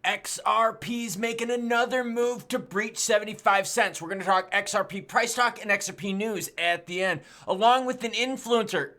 XRP's making another move to breach 75 cents. We're going to talk XRP price talk and XRP news at the end, along with an influencer.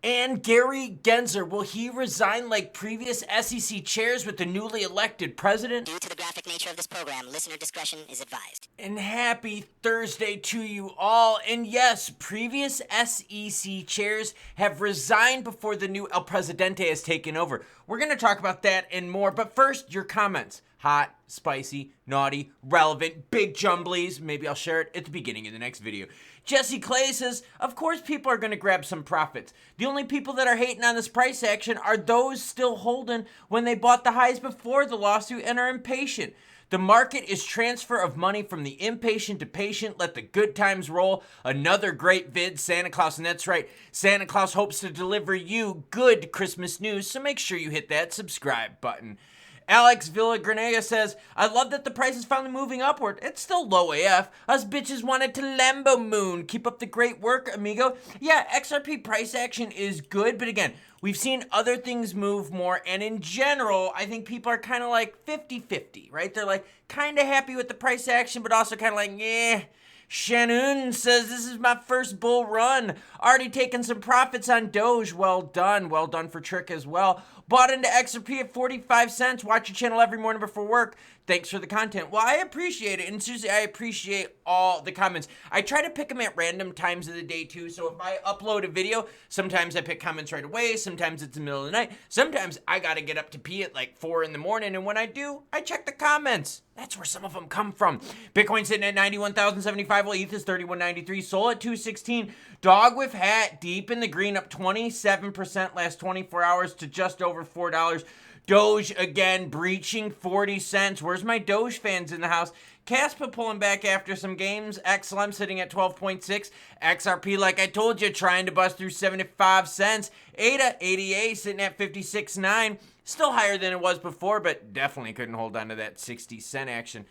And Gary Gensler, will he resign like previous SEC chairs with the newly elected president? Due to the graphic nature of this program, listener discretion is advised. And happy Thursday to you all. And yes, previous SEC chairs have resigned before the new El Presidente has taken over. We're going to talk about that and more. But first, your comments. Hot, spicy, naughty, relevant, big jumblies. Maybe I'll share it at the beginning of the next video. Jesse Clay says, of course people are going to grab some profits. The only people that are hating on this price action are those still holding when they bought the highs before the lawsuit and are impatient. The market is transfer of money from the impatient to patient. Let the good times roll. Another great vid, Santa Claus, and that's right, Santa Claus hopes to deliver you good Christmas news, so make sure you hit that subscribe button. Alex Villagranella says, I love that the price is finally moving upward. It's still low AF. Us bitches wanted to Lambo moon. Keep up the great work, amigo. Yeah, XRP price action is good, but again, we've seen other things move more, and in general, I think people are kind of like 50-50, right? They're like kind of happy with the price action, but also kind of like, yeah. Shannon says, this is my first bull run. Already taken some profits on Doge. Well done. Well done for Trick as well. Bought into XRP at 45 cents. Watch your channel every morning before work. Thanks for the content. Well, I appreciate it. And seriously, I appreciate all the comments. I try to pick them at random times of the day too. So if I upload a video, sometimes I pick comments right away. Sometimes it's the middle of the night. Sometimes I got to get up to pee at like 4 in the morning. And when I do, I check the comments. That's where some of them come from. Bitcoin sitting at 91,075. Well, ETH is 3193. Sol at 216. Dog with hat deep in the green, up 27% last 24 hours to just over $4. Doge again breaching 40 cents. Where's my Doge fans in the house? Caspa pulling back after some games. XLM sitting at 12.6. XRP, like I told you, trying to bust through 75 cents. ADA sitting at 56.9. Still higher than it was before, but definitely couldn't hold on to that 60 cent action.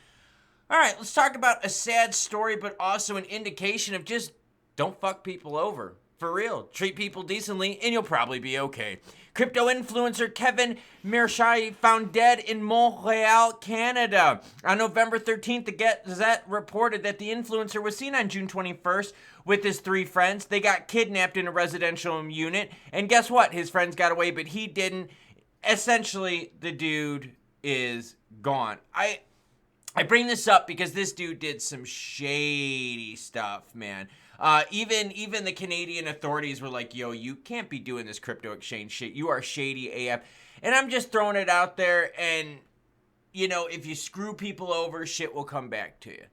All right, let's talk about a sad story, but also an indication of just don't fuck people over. For real. Treat people decently, and you'll probably be okay. Crypto influencer Kevin Mirshai found dead in Montreal, Canada. On November 13th, the Gazette reported that the influencer was seen on June 21st with his 3 friends. They got kidnapped in a residential unit, and guess what? His friends got away, but he didn't. Essentially, the dude is gone. I bring this up because this dude did some shady stuff, man. Even the Canadian authorities were like, yo, you can't be doing this crypto exchange shit. You are shady AF. And I'm just throwing it out there. And, you know, if you screw people over, shit will come back to you.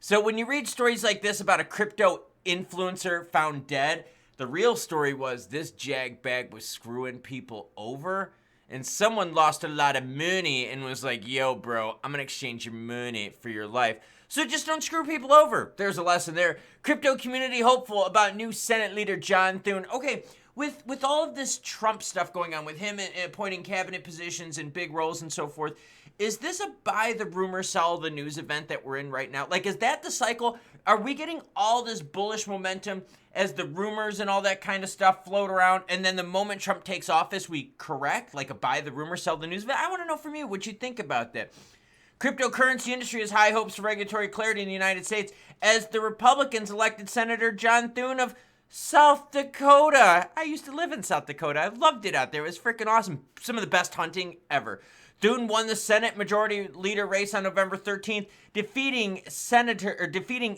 So when you read stories like this about a crypto influencer found dead, the real story was this jagbag was screwing people over. And someone lost a lot of money and was like, yo, bro, I'm going to exchange your money for your life. So just don't screw people over. There's a lesson there. Crypto community hopeful about new Senate leader John Thune. Okay, with all of this Trump stuff going on with him and appointing cabinet positions and big roles and so forth, is this a buy the rumor, sell the news event that we're in right now? Like, is that the cycle? Are we getting all this bullish momentum as the rumors and all that kind of stuff float around, and then the moment Trump takes office, we correct? Like a buy the rumor, sell the news event? I want to know from you what you think about that. Cryptocurrency industry has high hopes for regulatory clarity in the United States as the Republicans elected Senator John Thune of South Dakota. I used to live in South Dakota. I loved it out there. It was freaking awesome. Some of the best hunting ever. Thune won the Senate Majority Leader race on November 13th, defeating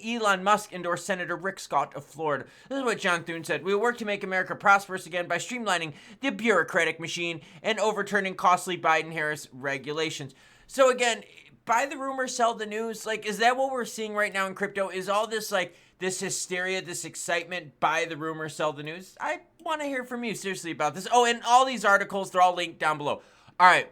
Elon Musk endorsed Senator Rick Scott of Florida. This is what John Thune said. We will work to make America prosperous again by streamlining the bureaucratic machine and overturning costly Biden-Harris regulations. So again, buy the rumor, sell the news. Like, is that what we're seeing right now in crypto? Is all this like this hysteria, this excitement, buy the rumor, sell the news? I want to hear from you seriously about this. Oh, and all these articles, they're all linked down below. All right.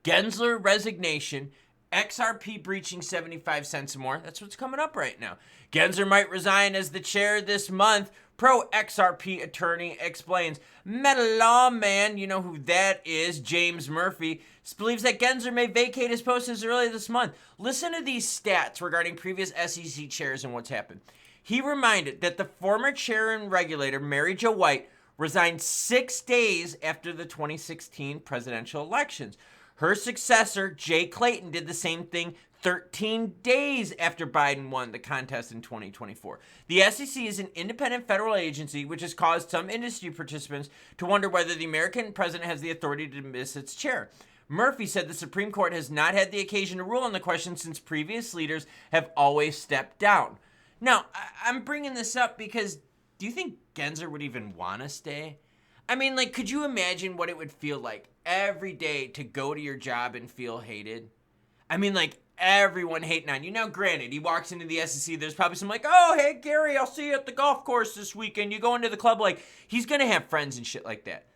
Gensler resignation, XRP breaching 75 cents more. That's what's coming up right now. Gensler might resign as the chair this month. Pro XRP attorney explains. Meta lawman, you know who that is, James Murphy, believes that Gensler may vacate his post as early this month. Listen to these stats regarding previous SEC chairs and what's happened. He reminded that the former chair and regulator, Mary Jo White, resigned 6 days after the 2016 presidential elections. Her successor, Jay Clayton, did the same thing 13 days after Biden won the contest in 2024. The SEC is an independent federal agency which has caused some industry participants to wonder whether the American president has the authority to dismiss its chair. Murphy said the Supreme Court has not had the occasion to rule on the question since previous leaders have always stepped down. Now, I'm bringing this up because do you think Gensler would even want to stay? I mean, like, could you imagine what it would feel like every day to go to your job and feel hated? I mean, like, everyone hating on you. Now, granted, he walks into the SEC, there's probably some like, oh, hey, Gary, I'll see you at the golf course this weekend. You go into the club, like, he's going to have friends and shit like that.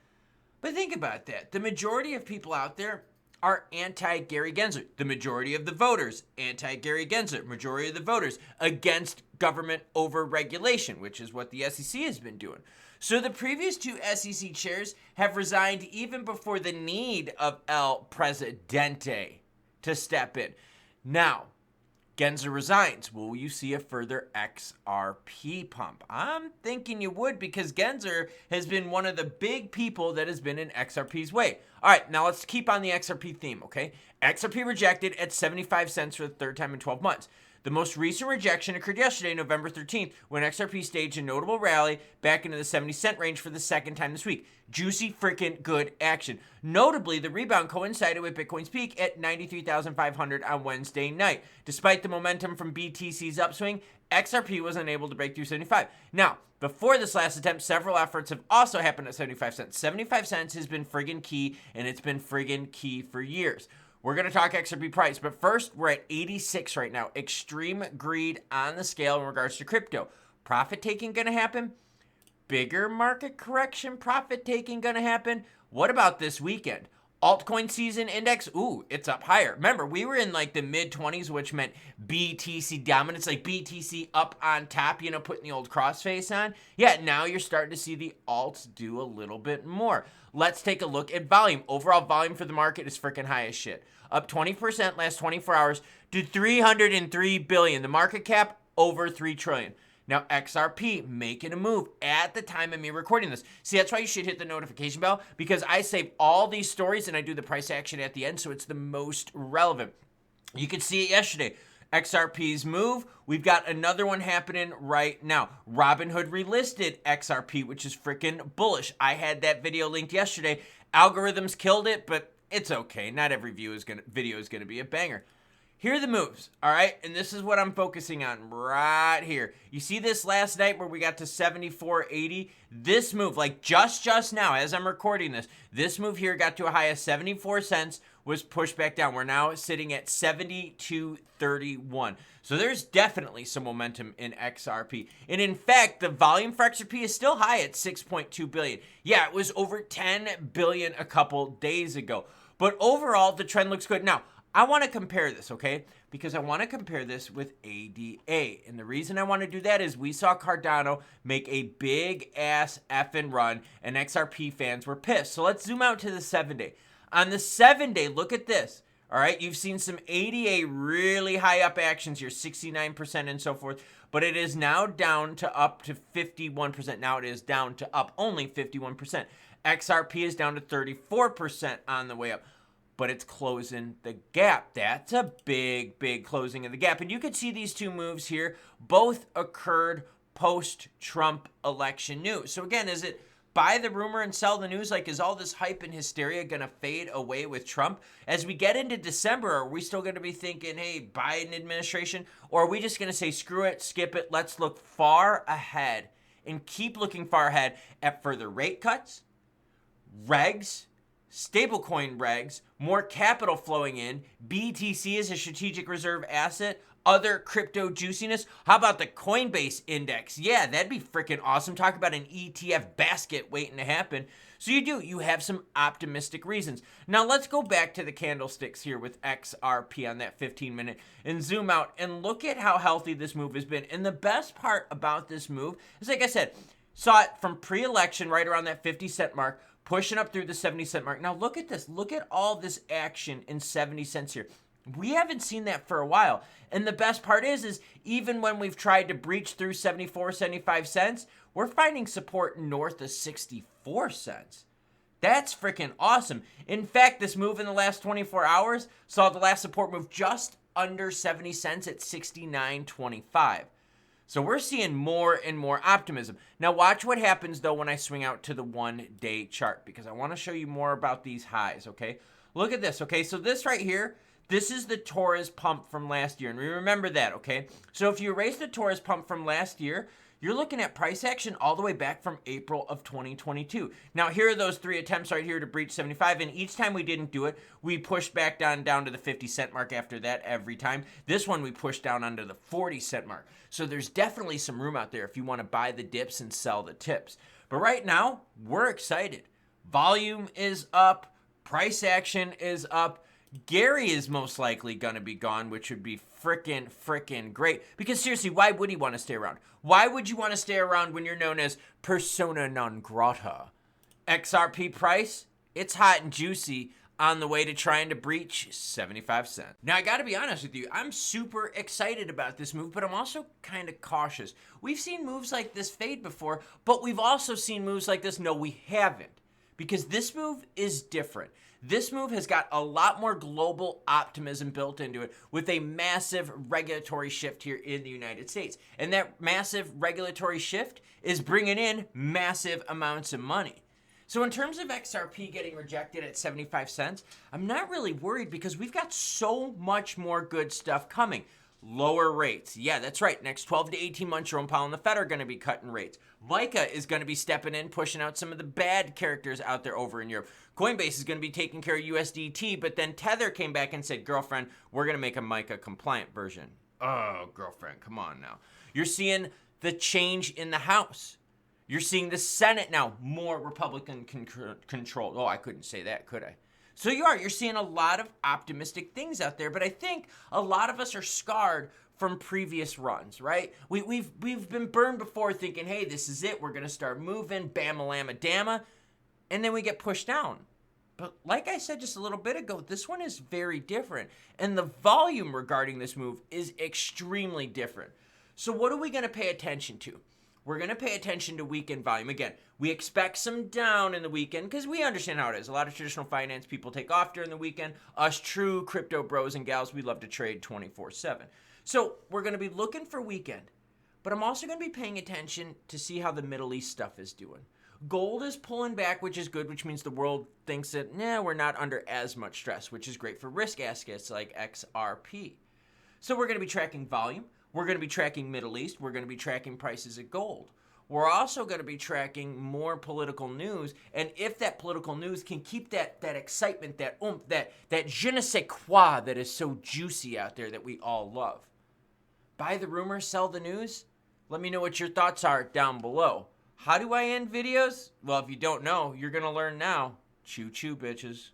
But think about that. The majority of people out there are anti-Gary Gensler. The majority of the voters, anti-Gary Gensler. Majority of the voters against government over-regulation, which is what the SEC has been doing. So the previous two SEC chairs have resigned even before the need of El Presidente to step in. Now, Gensler resigns. Will you see a further XRP pump? I'm thinking you would because Gensler has been one of the big people that has been in XRP's way. All right, now let's keep on the XRP theme, okay? XRP rejected at 75 cents for the third time in 12 months. The most recent rejection occurred yesterday, November 13th, when XRP staged a notable rally back into the 70-cent range for the second time this week. Juicy freaking good action. Notably, the rebound coincided with Bitcoin's peak at 93,500 on Wednesday night. Despite the momentum from BTC's upswing, XRP was unable to break through 75. Now, before this last attempt, several efforts have also happened at 75 cents. 75 cents has been friggin' key, and it's been friggin' key for years. We're going to talk XRP price, but first, we're at 86 right now. Extreme greed on the scale in regards to crypto. Profit taking going to happen? Bigger market correction profit taking going to happen? What about this weekend? Altcoin season index, ooh, it's up higher. Remember, we were in like the mid-20s, which meant BTC dominance, like BTC up on top, you know, putting the old crossface on. Yeah, now you're starting to see the alts do a little bit more. Let's take a look at volume. Overall volume for the market is freaking high as shit. Up 20% last 24 hours to 303 billion. The market cap over 3 trillion. Now, XRP making a move at the time of me recording this. See, that's why you should hit the notification bell, because I save all these stories and I do the price action at the end, so it's the most relevant. You could see it yesterday. XRP's move. We've got another one happening right now. Robinhood relisted XRP, which is freaking bullish. I had that video linked yesterday. Algorithms killed it, but it's okay. Not every video is gonna be a banger. Here are the moves, all right? And this is what I'm focusing on right here. You see this last night where we got to 74.80? This move, like just now, as I'm recording this move here got to a high of 74 cents, was pushed back down. We're now sitting at 72.31. So there's definitely some momentum in XRP. And in fact, the volume for XRP is still high at 6.2 billion. Yeah, it was over 10 billion a couple days ago. But overall, the trend looks good. Now, I want to compare this, okay? Because I want to compare this with ADA. And the reason I want to do that is we saw Cardano make a big ass effing run and XRP fans were pissed. So let's zoom out to the 7-day. On the 7-day, look at this. All right, you've seen some ADA really high up actions here, 69% and so forth. But it is now down to up to 51%. Now it is down to up only 51%. XRP is down to 34% on the way up. But it's closing the gap. That's a big closing of the gap. And you could see these two moves here. Both occurred post-Trump election news. So again, is it buy the rumor and sell the news? Like, is all this hype and hysteria going to fade away with Trump? As we get into December, are we still going to be thinking, hey, Biden administration? Or are we just going to say, screw it, skip it, let's look far ahead and keep looking far ahead at further rate cuts, regs, stablecoin regs, more capital flowing in, BTC is a strategic reserve asset, other crypto juiciness. How about the Coinbase index? Yeah, that'd be freaking awesome. Talk about an ETF basket waiting to happen. So you have some optimistic reasons. Now let's go back to the candlesticks here with XRP on that 15-minute and zoom out and look at how healthy this move has been. And the best part about this move is, like I said, saw it from pre-election right around that 50-cent mark, pushing up through the 70-cent mark. Now look at this. Look at all this action in 70 cents here. We haven't seen that for a while. And the best part is even when we've tried to breach through 74, 75 cents, we're finding support north of 64 cents. That's freaking awesome. In fact, this move in the last 24 hours saw the last support move just under 70 cents at 69.25. So we're seeing more and more optimism. Now watch what happens though when I swing out to the 1-day chart, because I want to show you more about these highs, okay? Look at this, okay? So this right here, this is the Torres pump from last year, and we remember that, okay? So if you erase the Torres pump from last year, you're looking at price action all the way back from April of 2022. Now, here are those 3 attempts right here to breach 75, and each time we didn't do it, we pushed back down to the 50-cent mark after that every time. This one we pushed down under the 40-cent mark. So there's definitely some room out there if you want to buy the dips and sell the tips. But right now, we're excited. Volume is up. Price action is up. Gary is most likely going to be gone, which would be freaking great. Because seriously, why would he want to stay around? Why would you want to stay around when you're known as persona non grata? XRP price, it's hot and juicy on the way to trying to breach 75 cents. Now, I got to be honest with you. I'm super excited about this move, but I'm also kind of cautious. We've seen moves like this fade before, but we've also seen moves like this. No, we haven't. Because this move is different. This move has got a lot more global optimism built into it with a massive regulatory shift here in the United States. And that massive regulatory shift is bringing in massive amounts of money. So in terms of XRP getting rejected at 75 cents, I'm not really worried because we've got so much more good stuff coming. Lower rates. Yeah, that's right. Next 12 to 18 months, Jerome Powell and the Fed are going to be cutting rates. Leica is going to be stepping in, pushing out some of the bad characters out there over in Europe. Coinbase is going to be taking care of USDT, but then Tether came back and said, girlfriend, we're going to make a MiCA compliant version. Oh, girlfriend, come on now. You're seeing the change in the House. You're seeing the Senate now more Republican controlled. Oh, I couldn't say that, could I? So you're seeing a lot of optimistic things out there, but I think a lot of us are scarred from previous runs, right? We've been burned before thinking, hey, this is it. We're going to start moving, bam-a-lamma-damma, and then we get pushed down. But like I said just a little bit ago, this one is very different, and the volume regarding this move is extremely different. So what are we going to pay attention to? We're going to pay attention to weekend volume. Again, we expect some down in the weekend because we understand how it is. A lot of traditional finance people take off during the weekend. Us true crypto bros and gals, we love to trade 24/7. So we're going to be looking for weekend. But I'm also going to be paying attention to see how the Middle East stuff is doing. Gold is pulling back, which is good, which means the world thinks that, we're not under as much stress, which is great for risk assets like XRP. So we're going to be tracking volume. We're going to be tracking Middle East. We're going to be tracking prices of gold. We're also going to be tracking more political news. And if that political news can keep that excitement, that oomph, that je ne sais quoi that is so juicy out there that we all love. Buy the rumor, sell the news? Let me know what your thoughts are down below. How do I end videos? Well, if you don't know, you're going to learn now. Choo choo, bitches.